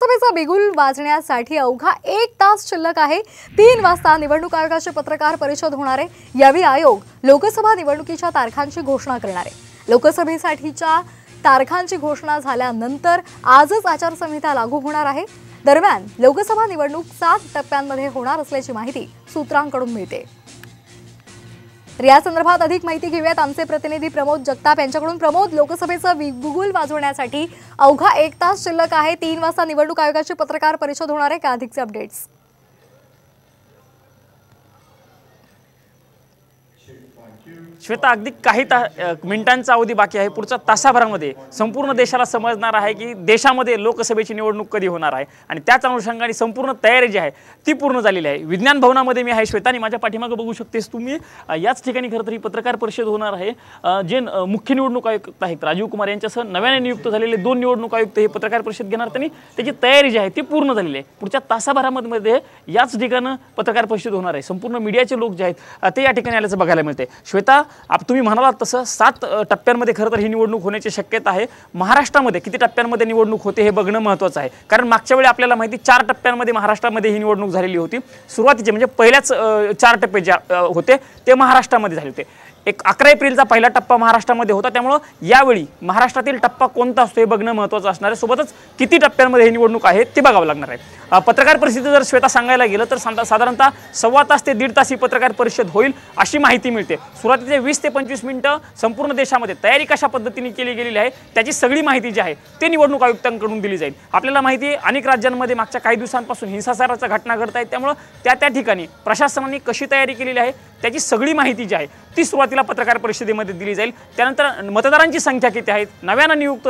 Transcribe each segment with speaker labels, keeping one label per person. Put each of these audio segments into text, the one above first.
Speaker 1: लोकसभेचा बिगुल वाजण्यासाठी अवघा 1 तास शिल्लक आहे। 3 वाजता निवडणूक आयोगाची पत्रकार परिषद होणार आहे। यावेळी आयोग लोकसभा निवडणुकीच्या तारखांची घोषणा करणार आहे। लोकसभेसाठीच्या तारखांची घोषणा झाल्यानंतर आजच आचारसंहिता लागू होणार आहे। दरम्यान लोकसभा निवडणूक 7 टप्प्यांमध्ये होणार असल्याची माहिती सूत्रांकडून मिळते। या संदर्भात अधिक माहिती घेऊयात आमचे प्रतिनिधी प्रमोद जगताप यांच्याकडून। प्रमोद, लोकसभेचा बिगुल वाजवण्यासाठी अवघा 1 तास शिल्लक आहे। 3 वाजता निवडणूक आयोगाची पत्रकार परिषद होणार आहे। का अधिकचे अपडेट्स?
Speaker 2: श्वेता, अगदी काही मिनिटांचा अवधी बाकी आहे। पुढच्या तासाभरामध्ये संपूर्ण देशाला समजणार आहे की देशामध्ये लोकसभेची निवडणूक कधी होणार आहे आणि त्याच अनुषंगाने संपूर्ण तयारी जी आहे ती पूर्ण झालेली आहे। विज्ञान भवनामध्ये मी आहे श्वेता आणि माझ्या पाठीमागे बघू शकतेस तुम्ही याच ठिकाणी खरं तर ही पत्रकार परिषद होणार आहे। जे मुख्य निवडणूक आयुक्त आहेत राजीव कुमार यांच्यासह नव्याने नियुक्त झालेले 2 निवडणूक आयुक्त हे पत्रकार परिषद घेणार। त्यांनी त्याची तयारी जी आहे ती पूर्ण झालेली आहे। पुढच्या तासाभरामध्ये याच ठिकाणी पत्रकार परिषद होणार आहे। संपूर्ण मीडियाचे लोक जे आहेत ते या ठिकाणी आल्याचं बघायला मिळते। श्वेता, तुम्ही म्हणालात तसं 7 टप्प्यांमध्ये खरं तर ही निवडणूक होण्याची शक्यता आहे। महाराष्ट्रामध्ये किती टप्प्यांमध्ये निवडणूक होते हे बघणं महत्त्वाचं आहे, कारण मागच्या वेळी आपल्याला माहिती 4 टप्प्यांमध्ये महाराष्ट्रामध्ये ही निवडणूक झालेली होती। सुरुवातीचे म्हणजे पहिल्याच 4 टप्पे जे होते ते महाराष्ट्रामध्ये झाले होते। 11 एप्रिलचा पहिला टप्पा महाराष्ट्रामध्ये होता, त्यामुळे यावेळी महाराष्ट्रातील टप्पा कोणता असतो हे बघणं महत्त्वाचं असणार आहे। सोबतच किती टप्प्यांमध्ये ही निवडणूक आहे ते बघावं लागणार आहे। पत्रकार परिषद जर श्वेता सांगायला गेलं तर साधारणतः 1.25 तास ते 1.5 तास ही पत्रकार परिषद होईल अशी माहिती मिळते। सुरुवातीचे 20 ते 25 मिनिटं संपूर्ण देशामध्ये तयारी कशा पद्धतीने केली गेलेली आहे त्याची सगळी माहिती जी आहे ते निवडणूक आयुक्तांकडून दिली जाईल। आपल्याला माहिती आहे अनेक राज्यांमध्ये मागच्या काही दिवसांपासून हिंसाचाराच्या घटना घडत आहेत, त्यामुळे त्या ठिकाणी प्रशासनाने कशी तयारी केलेली आहे त्याची सगळी माहिती जी आहे ती सुरुवातीला पत्रकार परिषदेमध्ये दिली जाईल। त्यानंतर मतदारांची संख्या किती आहे, नव्यानं नियुक्त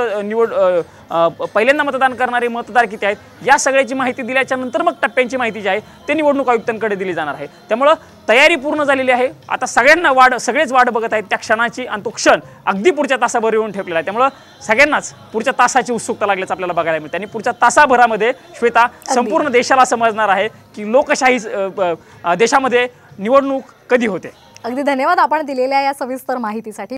Speaker 2: पहिल्यांदा मतदान करणारे मतदार किती आहेत, या सगळ्याची माहिती दिल्याच्या नंतर मग टप्प्यांची माहिती जी आहे ते निवडणूक आयुक्तांकडे दिली जाणार आहे। त्यामुळे तयारी पूर्ण झालेली आहे। आता सगळेच वाट बघत आहेत त्या क्षणाची आणि तो क्षण अगदी पुढच्या तासाभर येऊन ठेपलेला आहे। त्यामुळे सगळ्यांनाच पुढच्या तासाची उत्सुकता लागल्याचं आपल्याला बघायला मिळते आणि पुढच्या तासाभरामध्ये श्वेता संपूर्ण देशाला समजणार आहे की लोकशाही देशामध्ये निवडणूक कधी होते।
Speaker 1: अगदी धन्यवाद आपण दिलेल्या या सविस्तर माहितीसाठी।